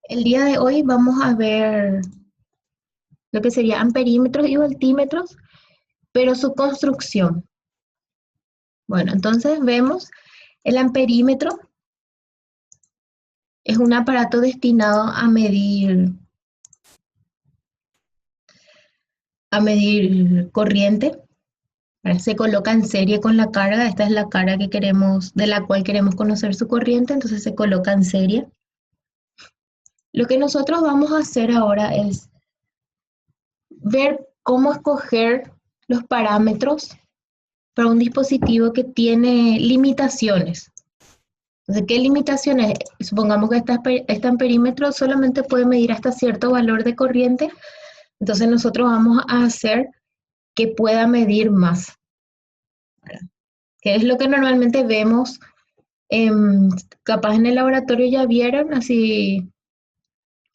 El día de hoy vamos a ver lo que sería amperímetros y voltímetros, pero su construcción. Bueno, entonces vemos el amperímetro es un aparato destinado a medir corriente. Se coloca en serie con la carga. Esta es la carga que queremos, de la cual queremos conocer su corriente, entonces se coloca en serie. Lo que nosotros vamos a hacer ahora es ver cómo escoger los parámetros para un dispositivo que tiene limitaciones. Entonces, ¿qué limitaciones? Supongamos que este amperímetro solamente puede medir hasta cierto valor de corriente, entonces nosotros vamos a hacer que pueda medir más, ¿verdad? Que es lo que normalmente vemos, capaz en el laboratorio ya vieron así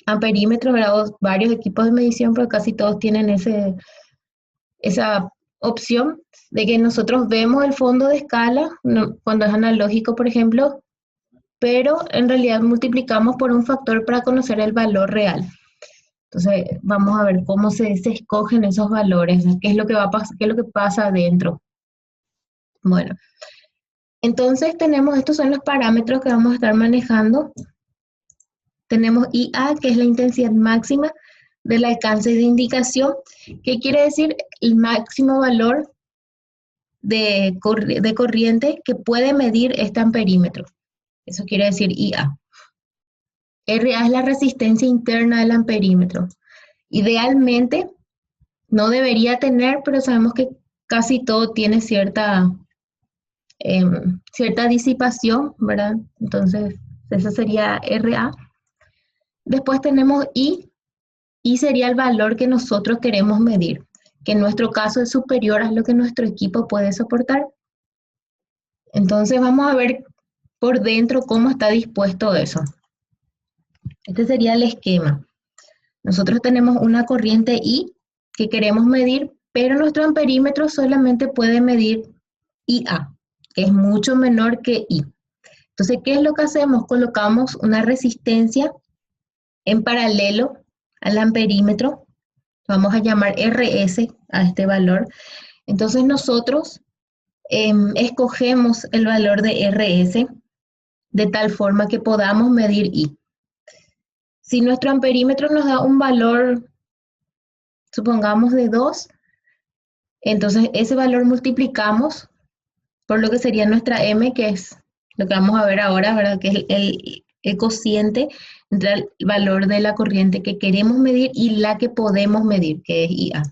amperímetros, ¿verdad? O varios equipos de medición, pero casi todos tienen esa opción de que nosotros vemos el fondo de escala, cuando es analógico, por ejemplo, pero en realidad multiplicamos por un factor para conocer el valor real. Entonces, vamos a ver cómo se escogen esos valores, qué es lo que va a pasar, qué es lo que pasa adentro. Bueno, entonces estos son los parámetros que vamos a estar manejando. Tenemos IA, que es la intensidad máxima del alcance de indicación. ¿Qué quiere decir? El máximo valor de corriente que puede medir este amperímetro. Eso quiere decir IA. RA es la resistencia interna del amperímetro. Idealmente no debería tener, pero sabemos que casi todo tiene cierta disipación, ¿verdad? Entonces, eso sería RA. Después tenemos I sería el valor que nosotros queremos medir, que en nuestro caso es superior a lo que nuestro equipo puede soportar. Entonces, vamos a ver por dentro cómo está dispuesto eso. Este sería el esquema. Nosotros tenemos una corriente I que queremos medir, pero nuestro amperímetro solamente puede medir IA, que es mucho menor que I. Entonces, ¿qué es lo que hacemos? Colocamos una resistencia en paralelo al amperímetro. Vamos a llamar RS a este valor. Entonces, nosotros escogemos el valor de RS de tal forma que podamos medir I. Si nuestro amperímetro nos da un valor, supongamos de 2, entonces ese valor multiplicamos por lo que sería nuestra M, que es lo que vamos a ver ahora, ¿verdad? Que es el cociente entre el valor de la corriente que queremos medir y la que podemos medir, que es IA,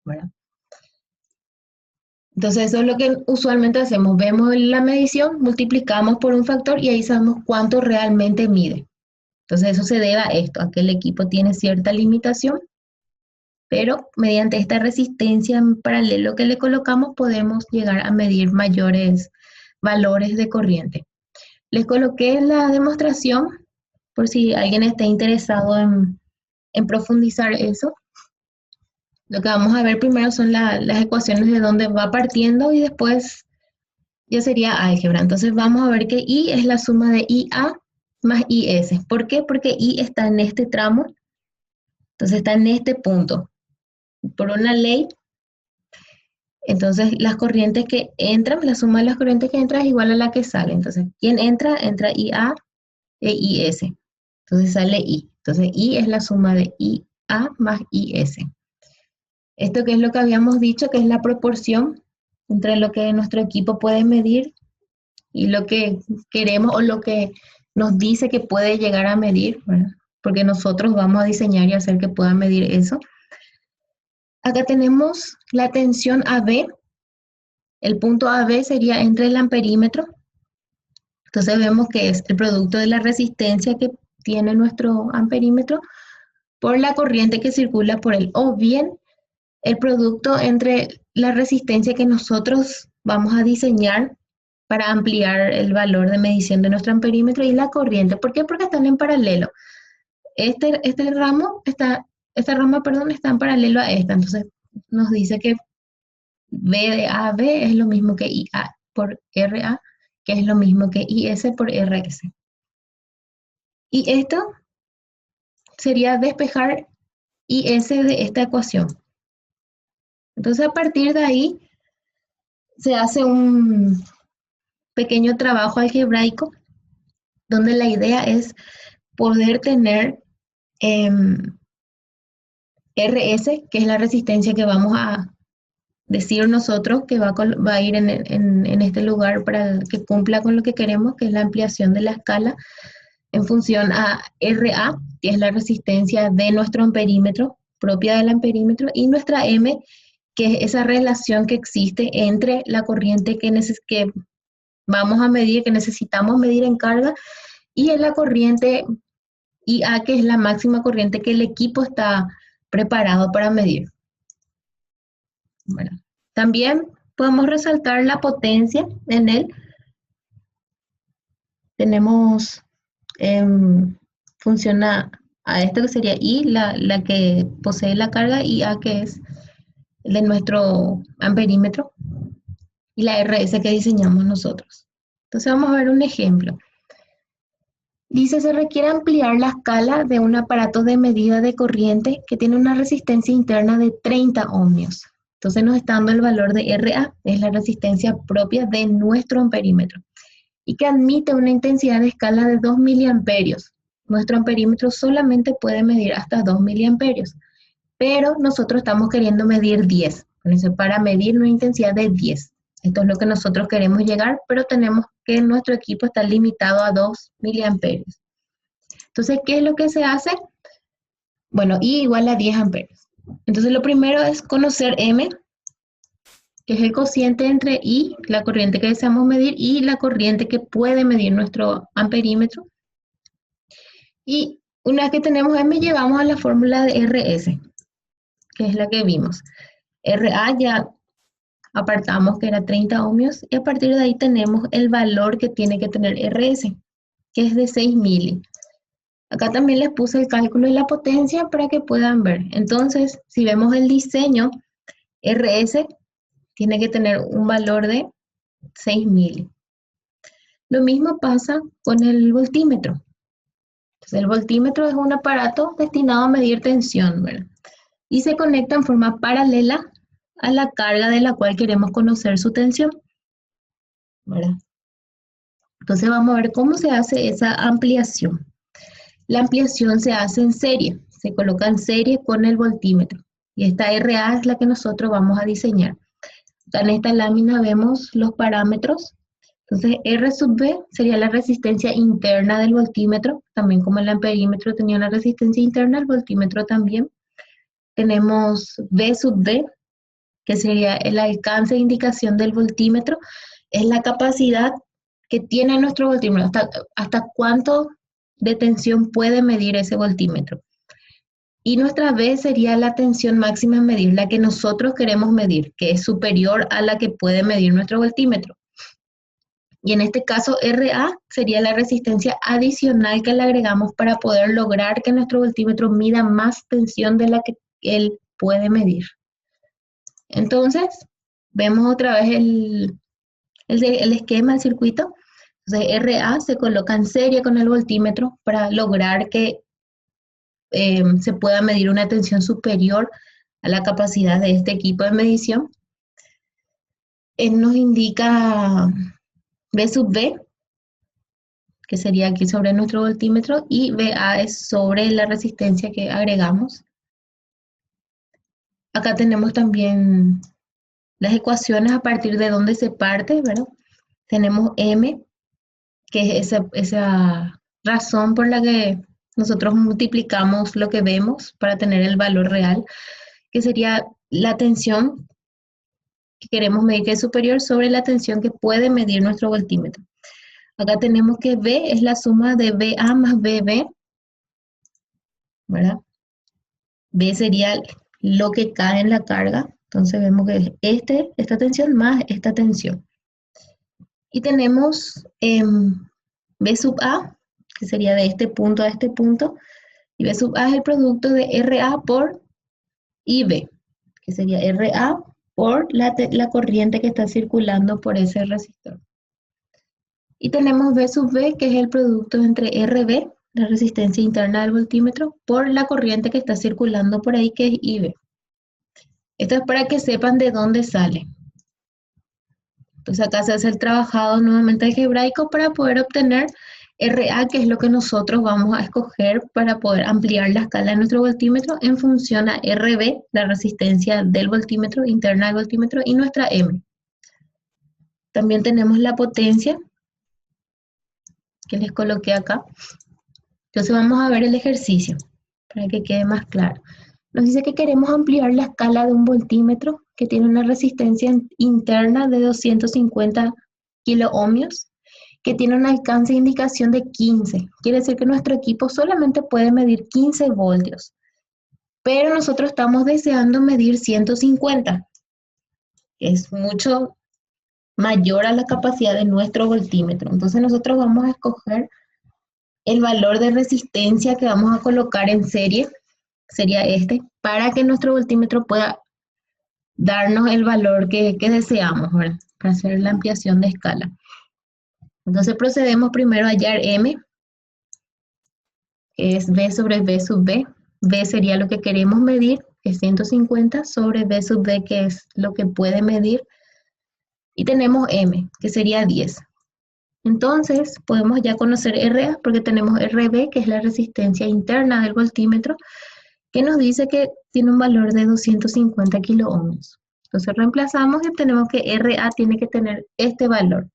¿verdad? Entonces eso es lo que usualmente hacemos. Vemos la medición, multiplicamos por un factor y ahí sabemos cuánto realmente mide. Entonces eso se debe a esto, a que el equipo tiene cierta limitación, pero mediante esta resistencia en paralelo que le colocamos podemos llegar a medir mayores valores de corriente. Les coloqué la demostración por si alguien está interesado en profundizar eso. Lo que vamos a ver primero son las ecuaciones de dónde va partiendo y después ya sería álgebra. Entonces vamos a ver que I es la suma de IA más IS. ¿Por qué? Porque I está en este tramo, entonces está en este punto. Por una ley, entonces las corrientes que entran, la suma de las corrientes que entran es igual a la que sale. Entonces, ¿quién entra? Entra IA e IS. Entonces sale I. Entonces I es la suma de IA más IS. Esto que es lo que habíamos dicho, que es la proporción entre lo que nuestro equipo puede medir y lo que queremos o lo que nos dice que puede llegar a medir, ¿verdad? Porque nosotros vamos a diseñar y hacer que pueda medir eso. Acá tenemos la tensión AB. El punto AB sería entre el amperímetro. Entonces vemos que es el producto de la resistencia que tiene nuestro amperímetro por la corriente que circula por él, o bien el producto entre la resistencia que nosotros vamos a diseñar para ampliar el valor de medición de nuestro amperímetro y la corriente. ¿Por qué? Porque están en paralelo. Esta rama, perdón, está en paralelo a esta. Entonces nos dice que B de AB es lo mismo que IA por RA, que es lo mismo que IS por RS. Y esto sería despejar IS de esta ecuación. Entonces a partir de ahí se hace un pequeño trabajo algebraico donde la idea es poder tener RS, que es la resistencia que vamos a decir nosotros que va a ir en este lugar para que cumpla con lo que queremos, que es la ampliación de la escala en función a RA, que es la resistencia de nuestro amperímetro, propia del amperímetro, y nuestra M, que es esa relación que existe entre la corriente que vamos a medir, que necesitamos medir en carga, y en la corriente IA, que es la máxima corriente que el equipo está preparado para medir. Bueno, también podemos resaltar la potencia en él. Tenemos, funciona a esto que sería I, la que posee la carga, y A, que es de nuestro amperímetro, y la RS que diseñamos nosotros. Entonces vamos a ver un ejemplo. Dice, se requiere ampliar la escala de un aparato de medida de corriente que tiene una resistencia interna de 30 ohmios. Entonces nos está dando el valor de RA, es la resistencia propia de nuestro amperímetro, y que admite una intensidad de escala de 2 miliamperios. Nuestro amperímetro solamente puede medir hasta 2 miliamperios, pero nosotros estamos queriendo medir 10. Por eso, para medir una intensidad de 10. Esto es lo que nosotros queremos llegar, pero tenemos que nuestro equipo está limitado a 2 miliamperios. Entonces, ¿qué es lo que se hace? Bueno, I igual a 10 amperios. Entonces, lo primero es conocer M, que es el cociente entre I, la corriente que deseamos medir, y la corriente que puede medir nuestro amperímetro. Y una vez que tenemos M, llevamos a la fórmula de RS, que es la que vimos. RA ya apartamos que era 30 ohmios, y a partir de ahí tenemos el valor que tiene que tener RS, que es de 6 mili. Acá también les puse el cálculo de la potencia para que puedan ver. Entonces, si vemos el diseño, RS tiene que tener un valor de 6 mili. Lo mismo pasa con el voltímetro. Entonces, el voltímetro es un aparato destinado a medir tensión, ¿verdad? Y se conecta en forma paralela a la carga de la cual queremos conocer su tensión, ¿verdad? Entonces vamos a ver cómo se hace esa ampliación. La ampliación se hace en serie, se coloca en serie con el voltímetro. Y esta RA es la que nosotros vamos a diseñar. Acá en esta lámina vemos los parámetros. Entonces R sub B sería la resistencia interna del voltímetro. También como el amperímetro tenía una resistencia interna, el voltímetro también. Tenemos V sub D, que sería el alcance de indicación del voltímetro. Es la capacidad que tiene nuestro voltímetro, hasta cuánto de tensión puede medir ese voltímetro. Y nuestra V sería la tensión máxima a medir, la que nosotros queremos medir, que es superior a la que puede medir nuestro voltímetro. Y en este caso RA sería la resistencia adicional que le agregamos para poder lograr que nuestro voltímetro mida más tensión de la que él puede medir. Entonces, vemos otra vez el esquema, el circuito. Entonces, RA se coloca en serie con el voltímetro para lograr que se pueda medir una tensión superior a la capacidad de este equipo de medición. Nos indica V sub B, que sería aquí sobre nuestro voltímetro, y VA es sobre la resistencia que agregamos. Acá tenemos también las ecuaciones a partir de donde se parte, ¿verdad? Tenemos M, que es esa razón por la que nosotros multiplicamos lo que vemos para tener el valor real, que sería la tensión que queremos medir, que es superior sobre la tensión que puede medir nuestro voltímetro. Acá tenemos que V es la suma de VA más VB, ¿verdad? V sería lo que cae en la carga. Entonces vemos que es esta tensión más esta tensión. Y tenemos V sub A, que sería de este punto a este punto. Y V sub A es el producto de RA por IB, que sería RA por la corriente que está circulando por ese resistor. Y tenemos V sub B, que es el producto entre RB, la resistencia interna del voltímetro, por la corriente que está circulando por ahí, que es IB. Esto es para que sepan de dónde sale. Entonces acá se hace el trabajado nuevamente algebraico para poder obtener RA, que es lo que nosotros vamos a escoger para poder ampliar la escala de nuestro voltímetro en función a RB, la resistencia del voltímetro, interna del voltímetro, y nuestra M. También tenemos la potencia, que les coloqué acá. Entonces vamos a ver el ejercicio, para que quede más claro. Nos dice que queremos ampliar la escala de un voltímetro que tiene una resistencia interna de 250 kiloohmios, que tiene un alcance de indicación de 15. Quiere decir que nuestro equipo solamente puede medir 15 voltios, pero nosotros estamos deseando medir 150, que es mucho mayor a la capacidad de nuestro voltímetro. Entonces nosotros vamos a escoger el valor de resistencia que vamos a colocar en serie, sería este, para que nuestro voltímetro pueda darnos el valor que deseamos, ¿verdad? Para hacer la ampliación de escala. Entonces procedemos primero a hallar M, que es B sobre B sub B. B sería lo que queremos medir, que es 150, sobre B sub B, que es lo que puede medir. Y tenemos M, que sería 10. Entonces podemos ya conocer RA, porque tenemos RB, que es la resistencia interna del voltímetro, que nos dice que tiene un valor de 250 kiloohmios. Entonces reemplazamos y obtenemos que RA tiene que tener este valor,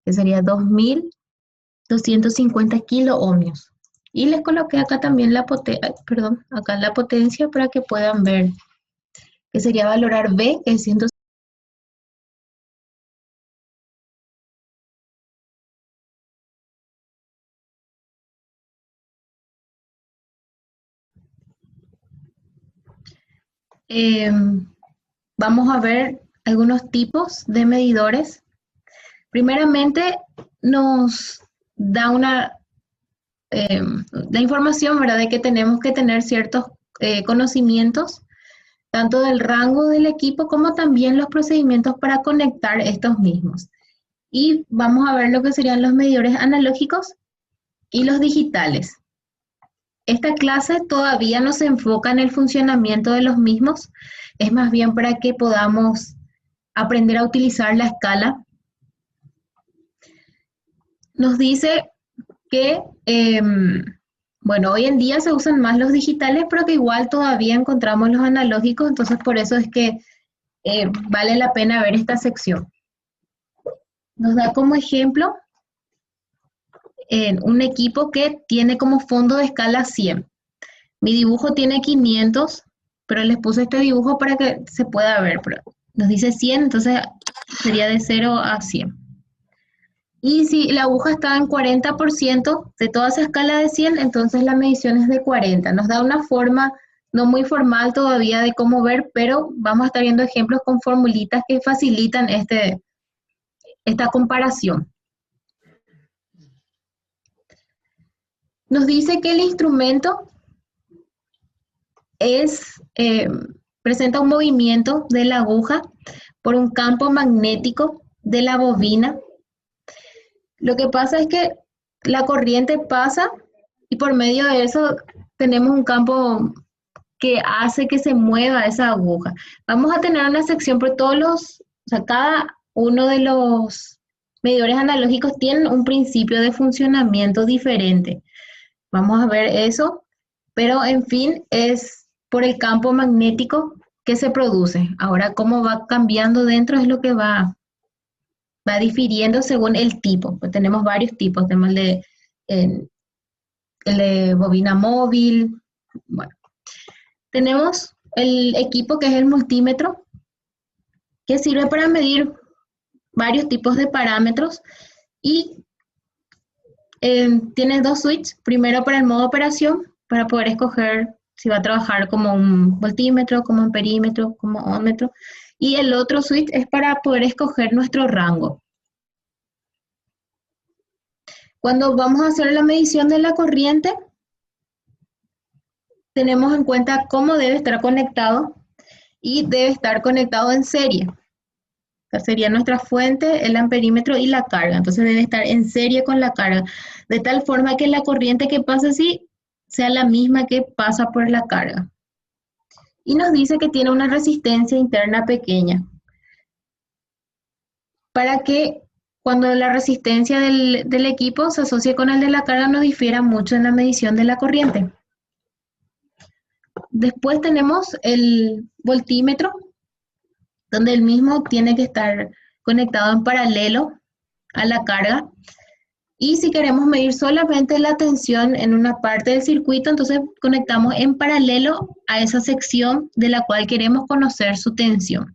que sería 2250 kiloohmios. Y les coloqué acá también la potencia para que puedan ver, que sería valorar B, que es 150. Vamos a ver algunos tipos de medidores. Primeramente, nos da la información, ¿verdad?, de que tenemos que tener ciertos conocimientos, tanto del rango del equipo como también los procedimientos para conectar estos mismos. Y vamos a ver lo que serían los medidores analógicos y los digitales. Esta clase todavía no se enfoca en el funcionamiento de los mismos, es más bien para que podamos aprender a utilizar la escala. Nos dice que, bueno, hoy en día se usan más los digitales, pero que igual todavía encontramos los analógicos, entonces por eso es que vale la pena ver esta sección. Nos da como ejemplo un equipo que tiene como fondo de escala 100. Mi dibujo tiene 500, pero les puse este dibujo para que se pueda ver. Pero nos dice 100, entonces sería de 0 a 100. Y si la aguja está en 40% de toda esa escala de 100, entonces la medición es de 40. Nos da una forma no muy formal todavía de cómo ver, pero vamos a estar viendo ejemplos con formulitas que facilitan esta comparación. Nos dice que el instrumento presenta un movimiento de la aguja por un campo magnético de la bobina. Lo que pasa es que la corriente pasa y por medio de eso tenemos un campo que hace que se mueva esa aguja. Vamos a tener una sección por cada uno de los medidores analógicos tienen un principio de funcionamiento diferente. Vamos a ver eso, pero en fin, es por el campo magnético que se produce. Ahora, cómo va cambiando dentro es lo que va difiriendo según el tipo. Pues tenemos varios tipos, tenemos el de bobina móvil. Bueno, tenemos el equipo que es el multímetro, que sirve para medir varios tipos de parámetros y tiene dos switches. Primero para el modo operación, para poder escoger si va a trabajar como un voltímetro, como un perímetro, como ohmmetro. Y el otro switch es para poder escoger nuestro rango. Cuando vamos a hacer la medición de la corriente, tenemos en cuenta cómo debe estar conectado y debe estar conectado en serie. Esta sería nuestra fuente, el amperímetro y la carga. Entonces debe estar en serie con la carga, de tal forma que la corriente que pasa así sea la misma que pasa por la carga. Y nos dice que tiene una resistencia interna pequeña, para que cuando la resistencia del equipo se asocie con el de la carga no difiera mucho en la medición de la corriente. Después tenemos el voltímetro, donde el mismo tiene que estar conectado en paralelo a la carga. Y si queremos medir solamente la tensión en una parte del circuito, entonces conectamos en paralelo a esa sección de la cual queremos conocer su tensión.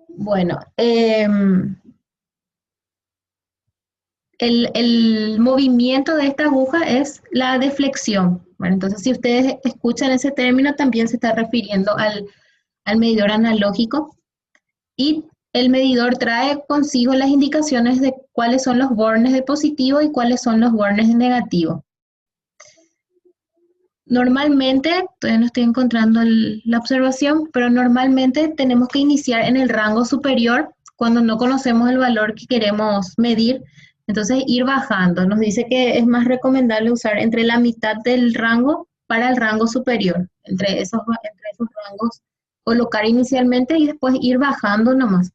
Bueno, el movimiento de esta aguja es la deflexión. Bueno, entonces, si ustedes escuchan ese término, también se está refiriendo al medidor analógico. Y el medidor trae consigo las indicaciones de cuáles son los bornes de positivo y cuáles son los bornes de negativo. Normalmente, todavía no estoy encontrando la observación, pero normalmente tenemos que iniciar en el rango superior cuando no conocemos el valor que queremos medir. Entonces, ir bajando. Nos dice que es más recomendable usar entre la mitad del rango para el rango superior. Entre esos rangos, colocar inicialmente y después ir bajando nomás,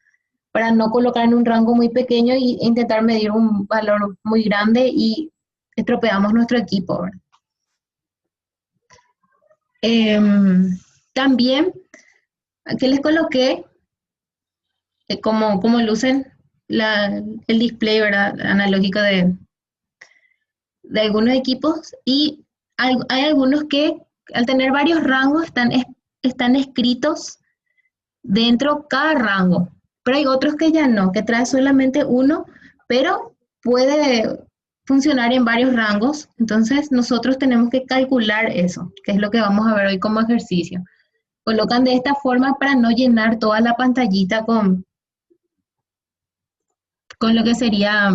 para no colocar en un rango muy pequeño e intentar medir un valor muy grande y estropeamos nuestro equipo, ¿verdad? También, aquí les coloqué como lucen el display, ¿verdad? Analógico de algunos equipos, y hay algunos que al tener varios rangos están escritos dentro cada rango, pero hay otros que ya no, que trae solamente uno, pero puede funcionar en varios rangos. Entonces nosotros tenemos que calcular eso, que es lo que vamos a ver hoy como ejercicio. Colocan de esta forma para no llenar toda la pantallita con lo que sería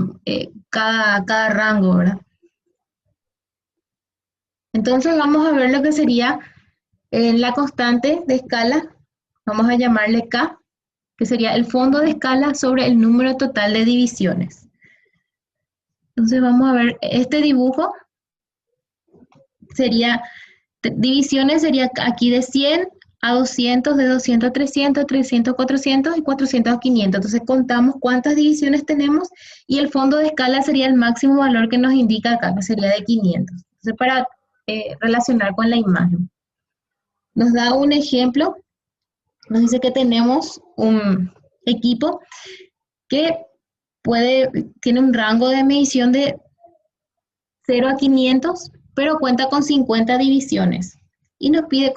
cada rango, ¿verdad? Entonces vamos a ver lo que sería la constante de escala, vamos a llamarle K, que sería el fondo de escala sobre el número total de divisiones. Entonces vamos a ver este dibujo, divisiones sería aquí de 100 a 200, de 200 a 300, 300 a 400 y 400 a 500. Entonces contamos cuántas divisiones tenemos y el fondo de escala sería el máximo valor que nos indica acá, que sería de 500. Entonces para relacionar con la imagen. Nos da un ejemplo, nos dice que tenemos un equipo que tiene un rango de medición de 0 a 500, pero cuenta con 50 divisiones. Y nos pide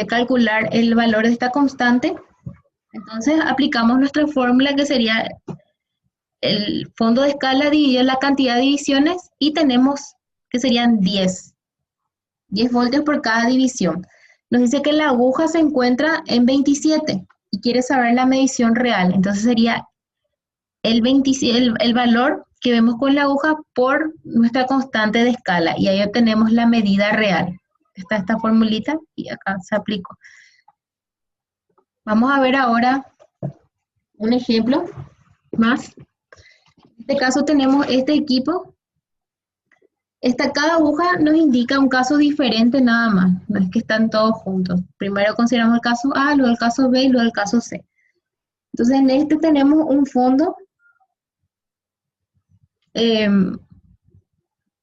calcular el valor de esta constante. Entonces aplicamos nuestra fórmula, que sería el fondo de escala dividido la cantidad de divisiones, y tenemos que serían 10 voltios por cada división. Nos dice que la aguja se encuentra en 27 y quiere saber la medición real. Entonces sería el valor que vemos con la aguja por nuestra constante de escala, y ahí obtenemos la medida real. Está esta formulita y acá se aplicó. Vamos a ver ahora un ejemplo más. En este caso tenemos este equipo. Cada aguja nos indica un caso diferente nada más, no es que están todos juntos. Primero consideramos el caso A, luego el caso B y luego el caso C. Entonces en este tenemos un fondo.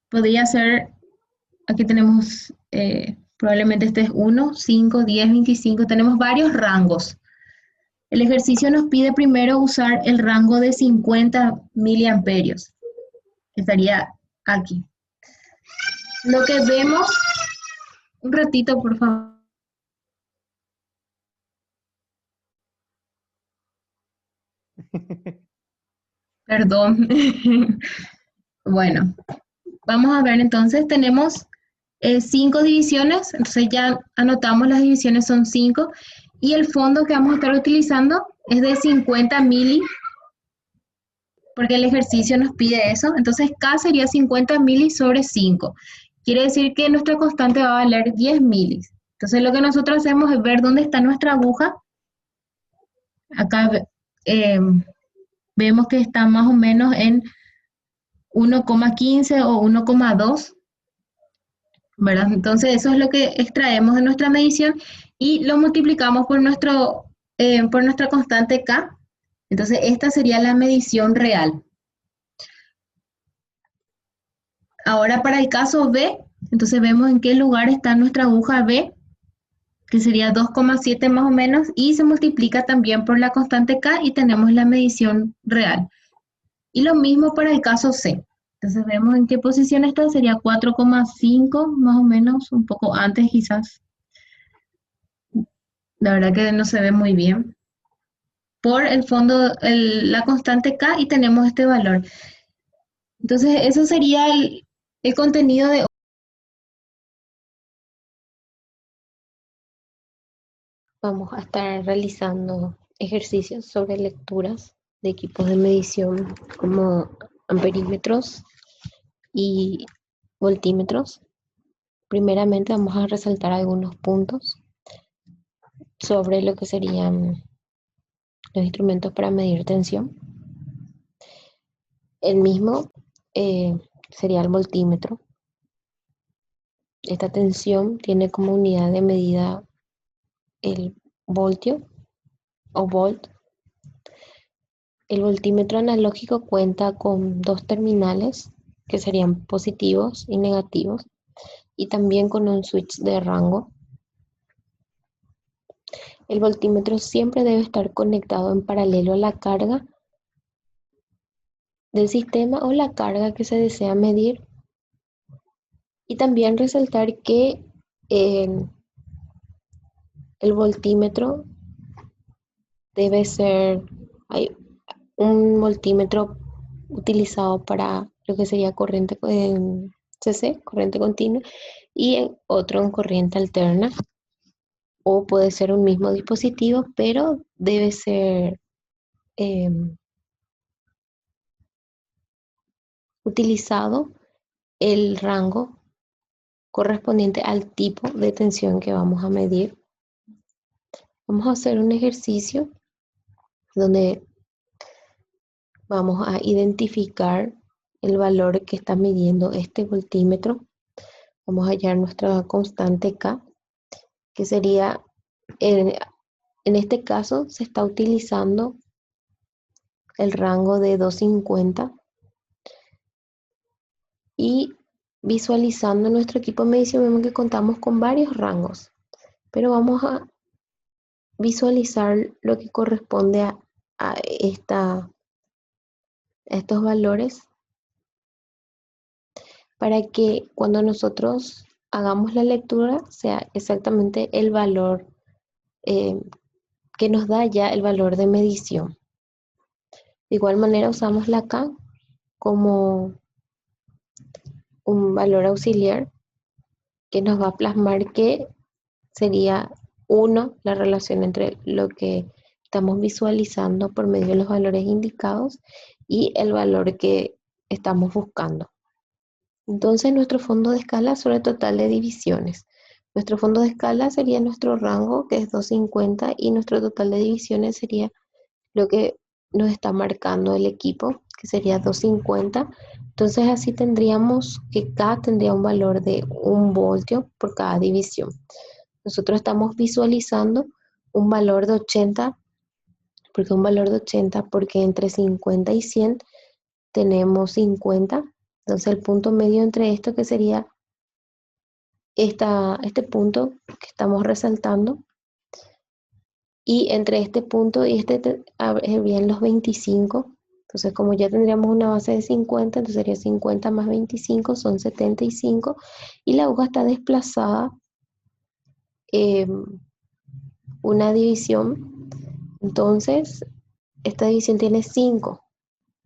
Podría ser, aquí tenemos, probablemente este es 1, 5, 10, 25, tenemos varios rangos. El ejercicio nos pide primero usar el rango de 50 miliamperios, que estaría aquí. Lo que vemos, un ratito por favor. Perdón. Bueno, vamos a ver entonces, tenemos 5 divisiones, entonces ya anotamos las divisiones, son 5, y el fondo que vamos a estar utilizando es de 50 mili, porque el ejercicio nos pide eso. Entonces K sería 50 mili sobre 5. quiere decir que nuestra constante va a valer 10 milis. Entonces lo que nosotros hacemos es ver dónde está nuestra aguja. Acá eh, vemos que está más o menos en 1,15 o 1,2, ¿verdad? Entonces eso es lo que extraemos de nuestra medición y lo multiplicamos por nuestra constante K. Entonces esta sería la medición real. Ahora para el caso B, entonces vemos en qué lugar está nuestra aguja B, que sería 2,7 más o menos, y se multiplica también por la constante K y tenemos la medición real. Y lo mismo para el caso C. Entonces vemos en qué posición está, sería 4,5 más o menos, un poco antes quizás. La verdad que no se ve muy bien. Por el fondo, la constante K y tenemos este valor. Entonces eso sería el contenido de... Vamos a estar realizando ejercicios sobre lecturas de equipos de medición como amperímetros y voltímetros. Primeramente vamos a resaltar algunos puntos sobre lo que serían los instrumentos para medir tensión. El mismo sería el voltímetro. Esta tensión tiene como unidad de medida el voltio o volt. El voltímetro analógico cuenta con dos terminales que serían positivos y negativos y también con un switch de rango. El voltímetro siempre debe estar conectado en paralelo a la carga del sistema o la carga que se desea medir. Y también resaltar que eh, el voltímetro debe ser, hay un voltímetro utilizado para lo que sería corriente en CC, corriente continua, y otro en corriente alterna, o puede ser un mismo dispositivo, pero debe ser eh, utilizado el rango correspondiente al tipo de tensión que vamos a medir. Vamos a hacer un ejercicio donde vamos a identificar el valor que está midiendo este voltímetro. Vamos a hallar nuestra constante K, que sería, en, en este caso, se está utilizando el rango de 250 y visualizando nuestro equipo de medición vemos que contamos con varios rangos, pero vamos a visualizar lo que corresponde a estos valores para que cuando nosotros hagamos la lectura sea exactamente el valor eh, que nos da ya el valor de medición. De igual manera usamos la K como un valor auxiliar que nos va a plasmar que sería 1 la relación entre lo que estamos visualizando por medio de los valores indicados y el valor que estamos buscando. Entonces nuestro fondo de escala sobre el total de divisiones. Nuestro fondo de escala sería nuestro rango, que es 250, y nuestro total de divisiones sería lo que nos está marcando el equipo, que sería 250. Entonces así tendríamos que K tendría un valor de 1 voltio por cada división. Nosotros estamos visualizando un valor de 80, porque un valor de 80, porque entre 50 y 100 tenemos 50. Entonces el punto medio entre esto, que sería este punto que estamos resaltando, y entre este punto y este habrían los 25. Entonces, como ya tendríamos una base de 50, entonces sería 50 más 25, son 75, y la aguja está desplazada una división. Entonces, esta división tiene 5.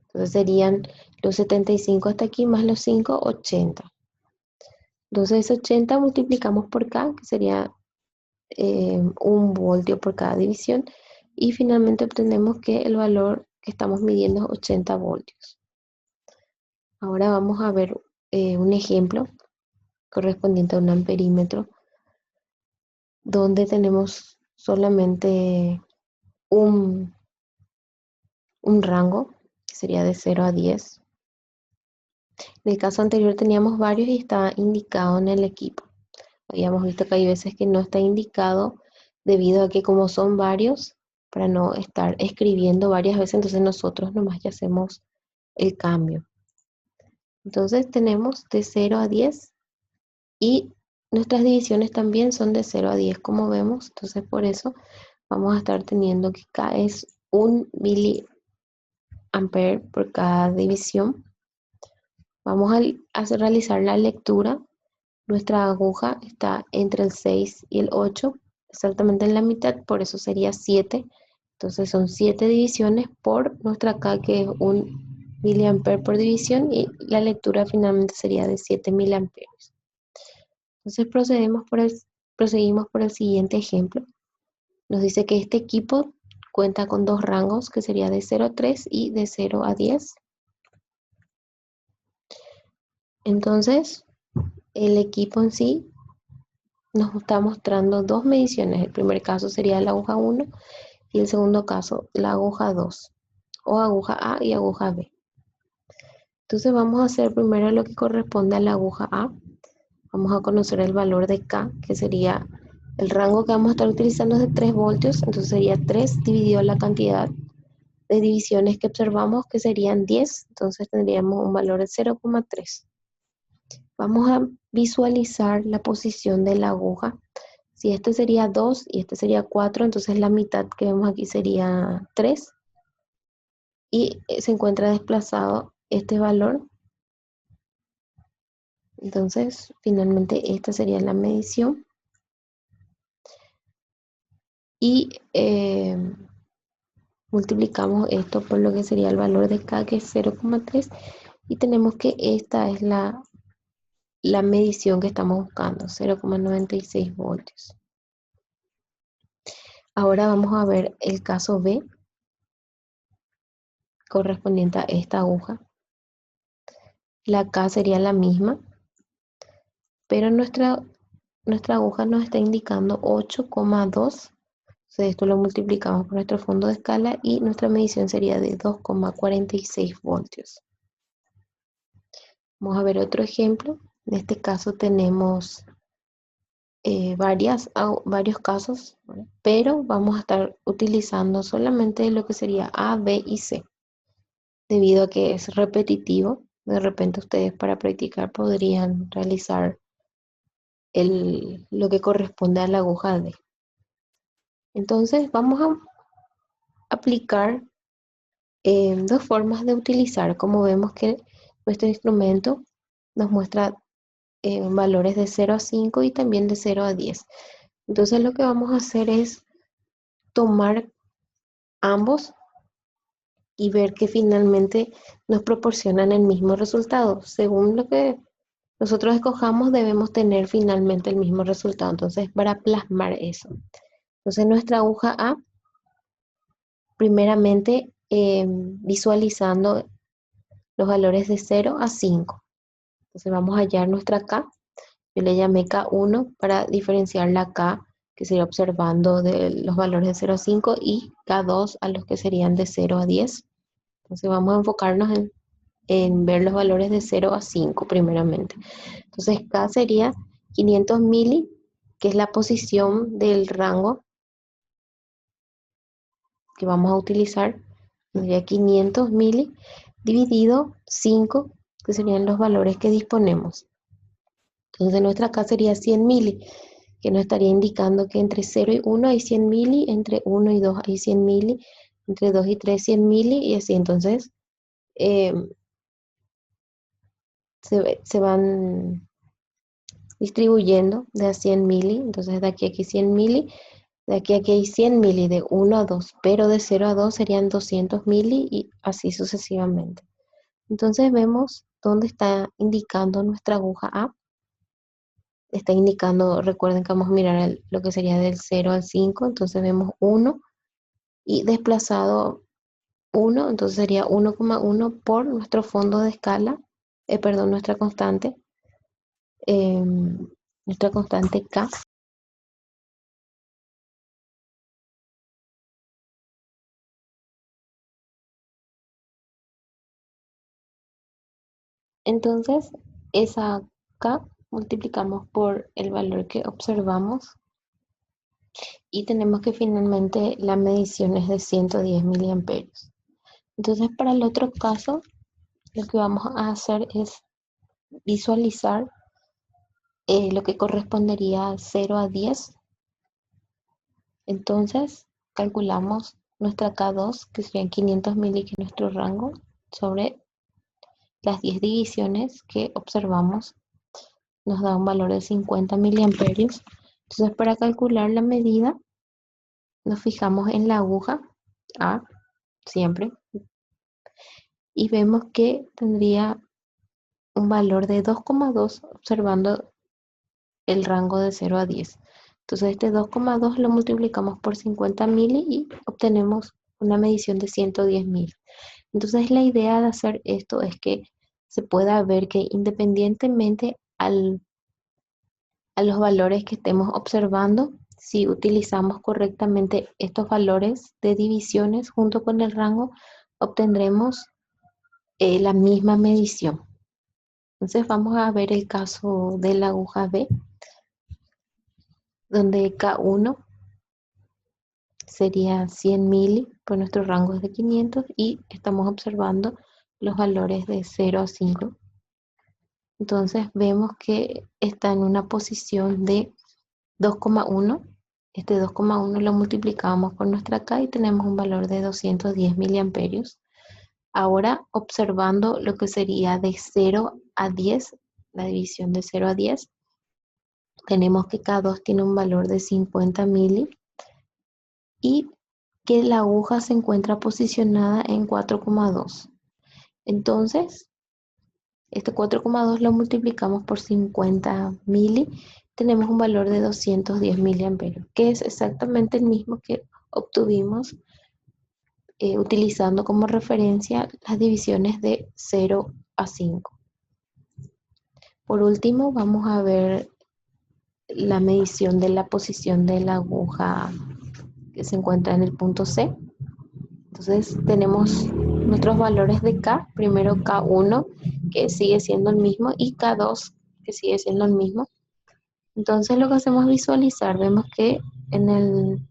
Entonces serían los 75 hasta aquí más los 5, 80. Entonces 80 multiplicamos por K, que sería 1 voltio por cada división, y finalmente obtenemos que el valor que estamos midiendo es 80 voltios. Ahora vamos a ver un ejemplo correspondiente a un amperímetro, donde tenemos solamente un, un rango, que sería de 0 a 10. En el caso anterior teníamos varios y estaba indicado en el equipo. Habíamos visto que hay veces que no está indicado debido a que como son varios, para no estar escribiendo varias veces, entonces nosotros nomás ya hacemos el cambio. Entonces tenemos de 0 a 10 y nuestras divisiones también son de 0 a 10 como vemos. Entonces por eso vamos a estar teniendo que K es 1 miliampere por cada división. Vamos a realizar la lectura. Nuestra aguja está entre el 6 y el 8, exactamente en la mitad, por eso sería 7. Entonces son 7 divisiones por nuestra K, que es 1 miliampere por división, y la lectura finalmente sería de 7 miliamperes. Entonces proseguimos por el siguiente ejemplo. Nos dice que este equipo cuenta con dos rangos, que sería de 0 a 3 y de 0 a 10. Entonces, el equipo en sí nos está mostrando dos mediciones. El primer caso sería la aguja 1 y el segundo caso la aguja 2, o aguja A y aguja B. Entonces vamos a hacer primero lo que corresponde a la aguja A. Vamos a conocer el valor de K, que sería el rango que vamos a estar utilizando es de 3 voltios, entonces sería 3 dividido la cantidad de divisiones que observamos, que serían 10, entonces tendríamos un valor de 0,3. Vamos a visualizar la posición de la aguja. Si este sería 2 y este sería 4, entonces la mitad que vemos aquí sería 3. Y se encuentra desplazado este valor. Entonces, finalmente esta sería la medición. Y multiplicamos esto por lo que sería el valor de K, que es 0,3. Y tenemos que esta es la medición que estamos buscando, 0,96 voltios. Ahora vamos a ver el caso B, correspondiente a esta aguja. La K sería la misma, pero nuestra aguja nos está indicando 8,2. Entonces esto lo multiplicamos por nuestro fondo de escala y nuestra medición sería de 2,46 voltios. Vamos a ver otro ejemplo. En este caso tenemos varios casos, ¿verdad? Pero vamos a estar utilizando solamente lo que sería A, B y C, debido a que es repetitivo. De repente ustedes para practicar podrían realizar lo que corresponde a la aguja D. Entonces vamos a aplicar dos formas de utilizar. Como vemos que nuestro instrumento nos muestra valores de 0 a 5 y también de 0 a 10. Entonces lo que vamos a hacer es tomar ambos y ver que finalmente nos proporcionan el mismo resultado. Según lo que nosotros escojamos, debemos tener finalmente el mismo resultado. Entonces, para plasmar eso. Entonces, nuestra aguja A, primeramente visualizando los valores de 0 a 5. Entonces, vamos a hallar nuestra K. Yo le llamé K1 para diferenciar la K, que sería observando de los valores de 0 a 5, y K2 a los que serían de 0 a 10. Entonces vamos a enfocarnos en ver los valores de 0 a 5 primeramente. Entonces K sería 500 mili, que es la posición del rango que vamos a utilizar. Sería 500 mili dividido 5, que serían los valores que disponemos. Entonces nuestra K sería 100 mili, que nos estaría indicando que entre 0 y 1 hay 100 mili, entre 1 y 2 hay 100 mili, entre 2 y 3 100 mili, y así. Entonces se van distribuyendo de a 100 mili. Entonces de aquí a aquí 100 mili, de aquí a aquí hay 100 mili de 1 a 2, pero de 0 a 2 serían 200 mili y así sucesivamente. Entonces vemos dónde está indicando nuestra aguja A. Está indicando, recuerden que vamos a mirar lo que sería del 0 al 5, entonces vemos 1 y desplazado 1, entonces sería 1,1 por nuestro fondo de escala, perdón, nuestra constante, nuestra constante K. Entonces, esa K multiplicamos por el valor que observamos y tenemos que finalmente la medición es de 110 miliamperios. Entonces, para el otro caso, lo que vamos a hacer es visualizar lo que correspondería a 0 a 10. Entonces, calculamos nuestra K2, que serían 500 mili, que es nuestro rango, sobre las 10 divisiones que observamos, nos da un valor de 50 miliamperios. Entonces, para calcular la medida, nos fijamos en la aguja A, siempre, y vemos que tendría un valor de 2,2 observando el rango de 0 a 10. Entonces este 2,2 lo multiplicamos por 50 mili y obtenemos una medición de 110 mil. Entonces la idea de hacer esto es que se pueda ver que independientemente a los valores que estemos observando, si utilizamos correctamente estos valores de divisiones junto con el rango, obtendremos la misma medición. Entonces vamos a ver el caso de la aguja B, donde K1 sería 100 mili, pues nuestro rango es de 500 y estamos observando los valores de 0 a 5. Entonces vemos que está en una posición de 2,1. Este 2,1 lo multiplicamos por nuestra K y tenemos un valor de 210 miliamperios. Ahora observando lo que sería de 0 a 10, la división de 0 a 10, tenemos que K2 tiene un valor de 50 mili y que la aguja se encuentra posicionada en 4,2. Entonces, este 4,2 lo multiplicamos por 50 mili, tenemos un valor de 210 miliamperios, que es exactamente el mismo que obtuvimos utilizando como referencia las divisiones de 0 a 5. Por último, vamos a ver la medición de la posición de la aguja que se encuentra en el punto C. Entonces tenemos nuestros valores de K, primero K1 que sigue siendo el mismo y K2 que sigue siendo el mismo. Entonces lo que hacemos es visualizar, vemos que en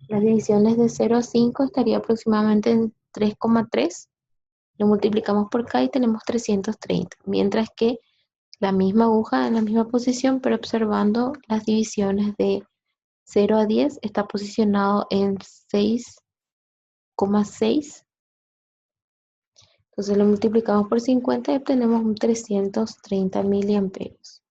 las divisiones de 0 a 5 estaría aproximadamente en 3,3, lo multiplicamos por K y tenemos 330, mientras que la misma aguja en la misma posición, pero observando las divisiones de 0 a 10 está posicionado en 6,6. Entonces lo multiplicamos por 50 y obtenemos un 330 miliamperios.